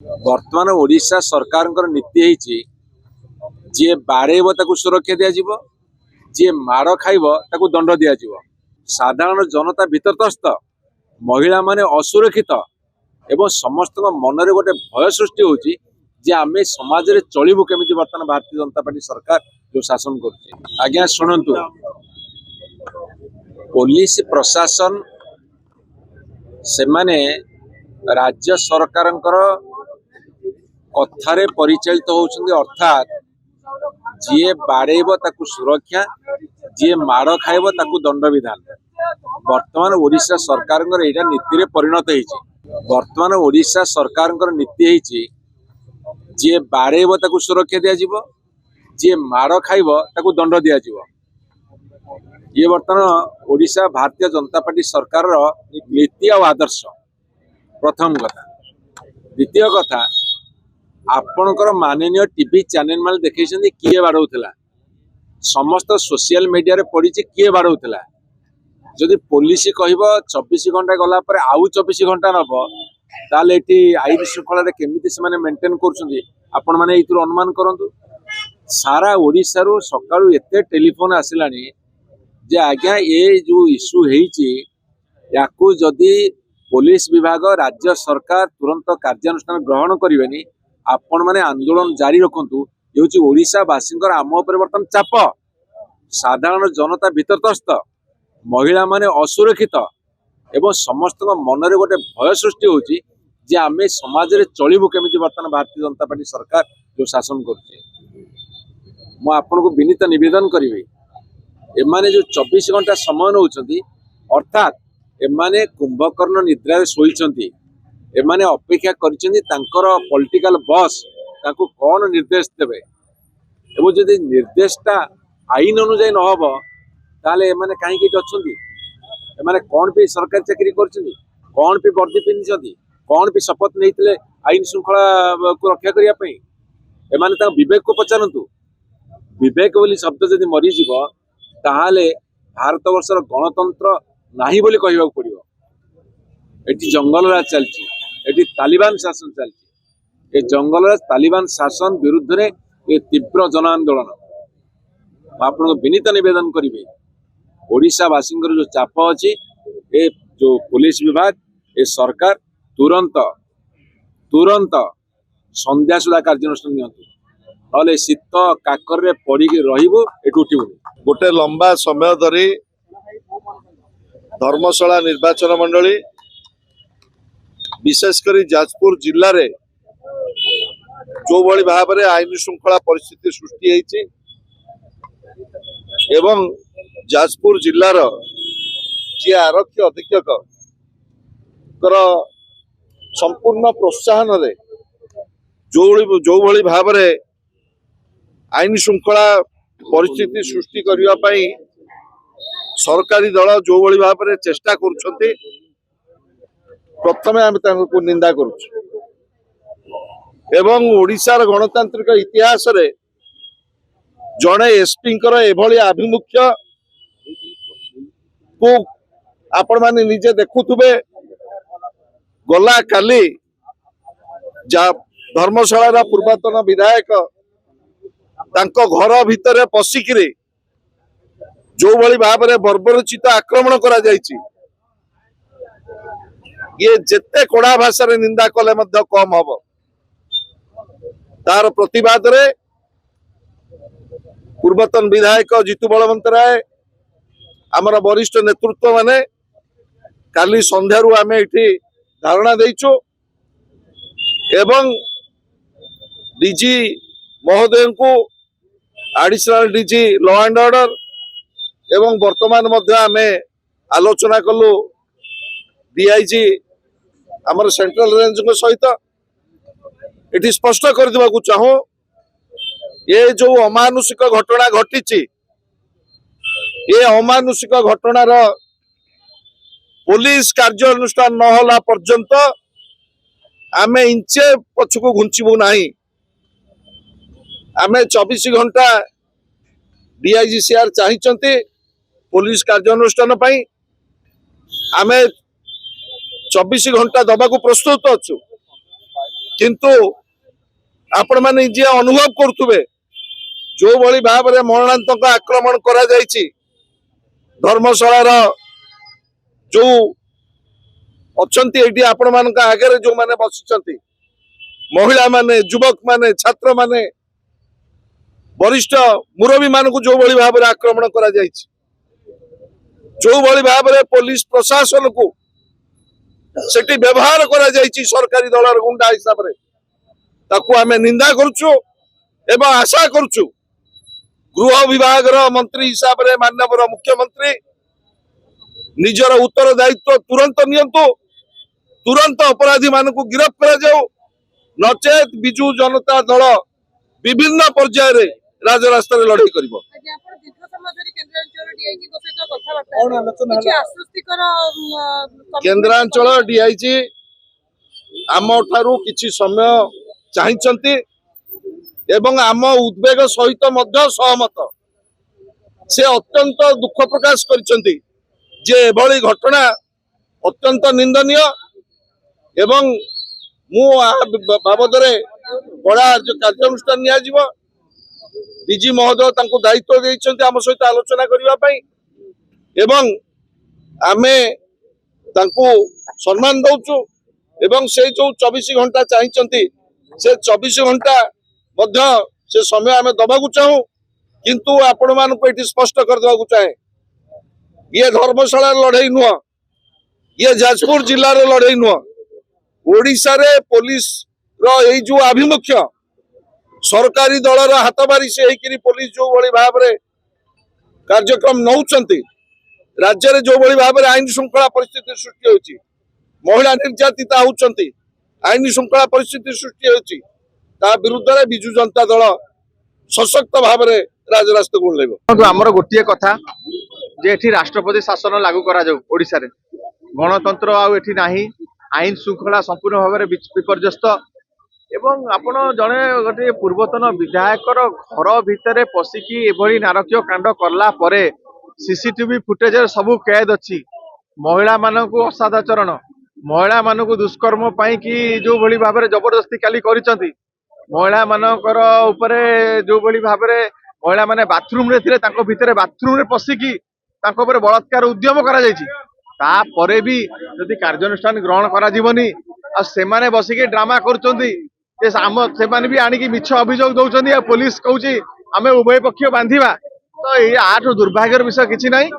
वर्तमान ओडिशा सरकार नीति जी बाड़ेब ताकू सुरक्षा दिज्व जी माड़ खाइब ताकू दंड दिज्व साधारण जनता भीतरस्थ महिला माने असुरक्षित एवं समस्त मन में गोटे भय सृष्टि होची जे आमे समाज रे चलिबु केमिति। वर्तमान भारतीय जनता पार्टी सरकार जो शासन कर आज्ञा शुणु पुलिस प्रशासन से माने राज्य सरकार कथारे परिचालित होउछन्ति अर्थात जी बाड़ेब ताकू सुरक्षा जी माड़ खाइब ताकू दंड विधान। वर्तमान ओडिशा सरकार एटा नीति रे परिणत होईछि। वर्तमान ओडिशा सरकार नीति होईछि जी बाड़ेब ताकू सुरक्षा दिज्व जी माड़ खाइब ताकू दंड दिज्व। ये वर्तमान ओडिशा भारतीय जनता पार्टी सरकार नीति और आदर्श प्रथम कथा। द्वितीय कथा आपणकर माननीय टीवी चैनल माल देखी किए बाड़ौला समस्त सोशल मीडिया रे पड़ी किए बाड़ौला। जदि पुलिस कह 24 घंटा गला पर आउ 24 घंटा नब ताले एटी आईन श्रृंखला केमिति से माने मेंटेन करछन्ती आपण माने इतु अनुमान करंतु। सारा ओडिसा रो सकाळु एते टेलीफोन आसिलानी जे आज्ञा ये जो इश्यू हेची याकू जदि पुलिस विभाग राज्य सरकार तुरंत कार्यानुष्ठान ग्रहण करिवेनी आपण माने आंदोलन जारी रखंतु। ये ओडिशा वासींकर आम उपर वर्तमान चाप साधारण जनता भीतरस्थ महिला माने असुरक्षित एवं समस्त मन में गोटे भय सृष्टि होची जे आमे समाज रे चलिबु केमिति। वर्तमान भारतीय जनता पार्टी सरकार जो शासन करछे मु आपन को विनीत निवेदन करिवे एमाने जो 24 घंटा समय नौछन्ती अर्थात एमाने कुंभकर्ण निद्रा शोइछन्ती एमाने अपेक्षा करिछन्ती तांकर पॉलिटिकल बॉस तांको कौन निर्देश देबे एवं जदि निर्देशटा आईन अनुसार न हबो ताले एमाने काहे कि अछन्ती एमाने कौन पे सरकारी चाकरी करछन्ती कौन पे वर्दी पिन्धिछन्ती कौन पे शपथ नैतिले आईन श्रृंखला को रक्षा करिया पई एमाने ता विवेक को पचारंतु। विवेक बोली शब्द जदि मरी जीवो ताहाले भारत वर्षर गणतंत्र नाही बोली कहबाक पड़िबो। एटी जंगल राज चलची एटी तालिबान शासन चलची ए जंगल राज तालिबान शासन विरुद्ध रे ए तीव्र जन आंदोलन आपन विनीत निवेदन करिवे ओडिशा वासिंगर जो चाप अछि ए जो पुलिस विभाग ए सरकार तुरंत तुरंत संध्या सुधा कार्यानुष्ठान नियंतु नले शीत काकर रे पड़ी रहिबो एटू उठिबो। गोटे लंबा समय धरी धर्मशाला निर्वाचन मंडली विशेषकर जाजपुर जिले रे जो भली भाव में आईन श्रृंखला परिस्थिति सृष्टि होती एवं जाजपुर जिलार जी आरक्षी अधीक्षक संपूर्ण प्रोत्साहन रे जो भली भाव में आईन श्रृंखला परिस्थिति सृष्टि करने पाई सरकारी दल जो भली भाव में चेष्टा करुछन्ति प्रथमे आम निंदा करुछु एवं ओडिशार गणतांत्रिक इतिहास रे जड़े एसपी एभली आभिमुख्य को आपण माने निजे देखुथुबे गला काली धर्मशाला पूर्वतन विधायक तांको घर भितर पशिकिरे जो भली भाव में बर्बरचित आक्रमण करा जायछि ये जेते कड़ा भाषा रे निंदा कले मध्य कम हबो। तार प्रतिवाद रे पूर्वतन विधायक जीतू बलवंत राय आमर वरिष्ठ नेतृत्व माने काली संध्यारू आमे इठी धारणा देइछु एवं डीजी महोदय को additional DG law and order एवं वर्तमान मध्य आमे आलोचना कलु डीआईजी आमर सेंट्रल रेंज सहित ये स्पष्ट कर देवाकू चाहूं ये जो अमानुषिक घटना घटी ये अमानुषिक घटनार पुलिस कार्यानुष्ठान न होला पर्यंत आमे इंचे पछकू घुंचबू नहीं। आमे 24 घंटा डीआईजीसीआर चाहिए पुलिस कार्यानुष्ठान पाई आमे 24 घंटा दबा को प्रस्तुत अच्छु किंतु आपण माने जे अनुभव करथुबे जो भली भाव में मरणांतक आक्रमण करा जायछि धर्मशालार जो अछंती एटी आपण मानक आगे जो माने बसिचंती महिला माने युवक माने छात्र माने वरिष्ठ मुरबी मानक जो भली भाव में आक्रमण करा जायछि जो भली भाव में पुलिस प्रशासन को सेठी व्यवहार करा जायछि सरकारी दलर गुंडा हिसाब रे ताकू आमे निंदा करछु एवं आशा करछु गृह विभाग मंत्री हिसाब रे माननीय मुख्यमंत्री निजर उत्तरदायित्व तुरंत नियंतु तुरंत अपराधी मान को गिरफ्त करा जाओ नचेत बिजु जनता दल विभिन्न पर्याय रे राजरास्ता रे लड़ाई करिवो। केन्द्रांचल डीआईजी आम ठारू किछि समय चाहिचंती एवं आम उद्वेग सहित मध्य सहमत से अत्यंत दुख प्रकाश करिसंती जे एभली घटना अत्यंत निंदनीय एवं मु बाबद बड़ा कार्यानुष्ठान निया जीव डीजी महोदय तांको दायित्व देइछंती आम सहित आलोचना करिवा पई एवं आमे तांको सम्मान दउछु एवं से जो 24 घंटा चाहिचंती से 24 घंटा मध्य से समय आमे दबाकू चाहू किंतु आपण मानक एटी स्पष्ट कर देबाकू चाहे ये धर्मशाला लड़ाई नुह ये जाजपुर जिल्ला रे लड़ाई नुह ओडिशा रे पुलिस रो एई जो आभिमुख्य सरकारी दलर हातबारी से हेकिरी पुलिस जो बड़ी भाव रे कार्यक्रम नौचंती राज्य रे जो बड़ी भाव रे आईन श्रृंखला परिस्थिति सृष्टि होची महिला निर्यातिता होचंती आईन श्रृंखला परिस्थिति सृष्टि होची ता विरुद्ध रे बिजु जनता दल सशक्त भाव रे राजरास्ता को लेबो। हमर गोटिए कथा जे एठी राष्ट्रपति शासन लागू करा जाऊ ओडिसा रे गणतंत्र आ एठी नाही आईन श्रृंखला संपूर्ण भाव में विपर्यस्त एवं आपण जड़े गोटे पूर्वतन विधायकर घर भितर पशिकी एभली नारकीय कांड करला परे सीसीटीवी फुटेज सबू कैद अच्छी महिला मानक असादाचरण महिला मानक दुष्कर्म पाई कि जो भली भाव में जबरदस्ती काली करिसंती महिला मानकर उपरे जो भली भाव में महिला माने बाथरूम रे थिले तांको भितर बाथरूम रे पशिकी तांको उपरे बलात्कार उद्यम करा जायछि तापरे भी यदि कार्यानुष्ठान ग्रहण करा जीवनी आ सेमाने बसिके ड्रामा करचंती जे आम सेमाने भी आनिकी मिछ अभियोग दउचंती आ पुलिस कहूची आमे उभय पक्ष बांधिबा तो ये आठ दुर्भाग्यर विषय किछि नाही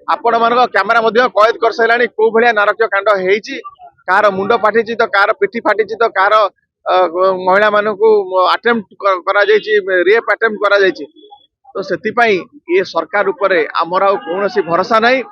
आपण मानक कैमरा मध्य कैद कर सैलानी को भलिया नारकीय कांड हेइछि कार मुंड फाटिछि तो कार पिठी फाटिछि तो कार महिला मानकू अटेम्प्ट करा जायछि रेप अटेम्प्ट करा जायछि तो सेति पई ये सरकार उपरे हमर आ कोनोसी भरोसा नाही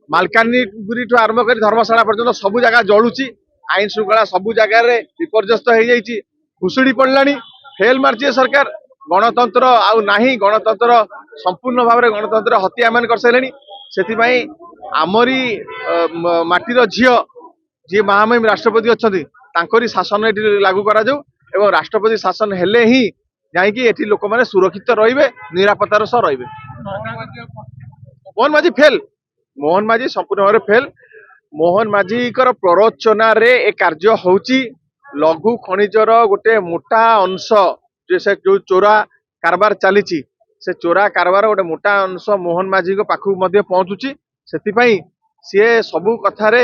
मालकानगिरी ठू आरंभ कर धर्मशाला पर्यंत सबु जगह जलुची आईन श्रृंखला सबु जगह रे विपर्यस्त हो जाइए घुषुड़ी पड़लानी फेल मार्ची सरकार गणतंत्र आउ नाही गणतंत्र संपूर्ण भाव में गणतंत्र हत्या मान कर सारे से आमरी माटीर झील जी महामहिम राष्ट्रपति अच्छा शासन ये लागू करा जाऊ एवं राष्ट्रपति शासन हेले ही जाकि एठी लोक मैंने सुरक्षित रहिबे निरापत्तार सह रहिबे। मोहन माझी फेल मोहन माझी संपूर्ण भाव फेल मोहन माझी प्ररोचना रे ए कार्य होची लघु खनिजर गोटे मोटा अंश से जो चोरा कारबार चली से चोरा कारबार गोटे मोटा अंश मोहन माझी पाखु पहुंचुची से सी सबू कथार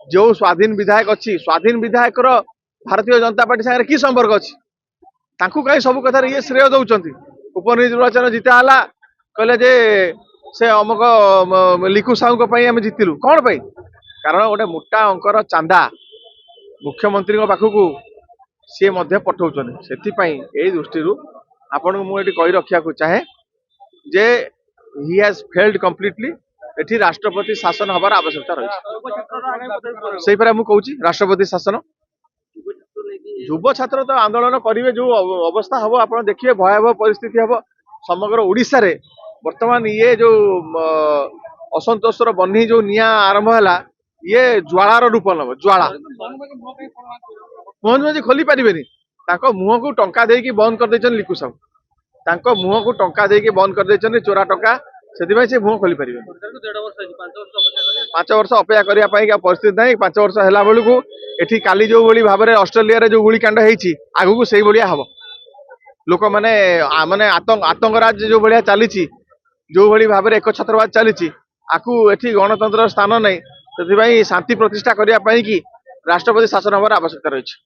जो स्वाधीन विधायक अच्छी स्वाधीन विधायक भारतीय जनता पार्टी सागर कि संपर्क अच्छी कहीं सब कथार ये श्रेय दौरान उपनिर्वाचन जिता है कहले जे से अमुक लिखु साहू आम जितिलु कौन पाई कारण गोटे मोटा अंकर चांदा मुख्यमंत्री पाखक सी पठाउछन से दृष्टि आपण मुझे कही रखा चाहे जे ही हैज फेल्ड कंप्लीटली एठी राष्ट्रपति शासन हबार आवश्यकता रही से कहूँ राष्ट्रपति शासन युव छात्र तो आंदोलन करेंगे जो अवस्था हम आप देखिए भयावह परिस्थिति हम समग्र ओडिशा रे वर्तमान ये जो असंतोषर बन्ही जो निया आरंभ है ये ज्वालार रूप नब ज्वाला मोहन माझी खोली पारे मुह को टंका देकी बंद कर लिखु साहू मुह को टंका देकी बंद कर चोरा टंका ସେଥିପାଇଁ ସେ ମୁହଁ ଖୋଲି ପାରିବେ। 5 ବର୍ଷ ଅପେକ୍ଷା କରିବା ପାଇଁ ପରିସ୍ଥିତି ନାହିଁ। 5 ବର୍ଷ ହେଲା ବେଳକୁ ଏଠି କାଲି ଯୋଉ ଭଳି ଭାବରେ ଅଷ୍ଟ୍ରେଲିଆରେ ଯୋଉ ଗୁଳିକାଣ୍ଡ ହେଇଛି ଆଗକୁ ସେଇ ଭଳିଆ ହବ। ଲୋକମାନେ ମାନେ ଆତଙ୍କରାଜ ଯୋଉ ଭଳିଆ ଚାଲିଛି, ଯୋଉ ଭଳି ଭାବରେ ଏକଛତ୍ରବାଦ ଚାଲିଛି, ଆକୁ ଏଠି ଗଣତନ୍ତ୍ର ସ୍ଥାନ ନାହିଁ। ସେଥିପାଇଁ ଶାନ୍ତି ପ୍ରତିଷ୍ଠା କରିବା ପାଇଁ କି ରାଷ୍ଟ୍ରପତି ଶାସନ ହେବାର ଆବଶ୍ୟକତା ରହିଛି।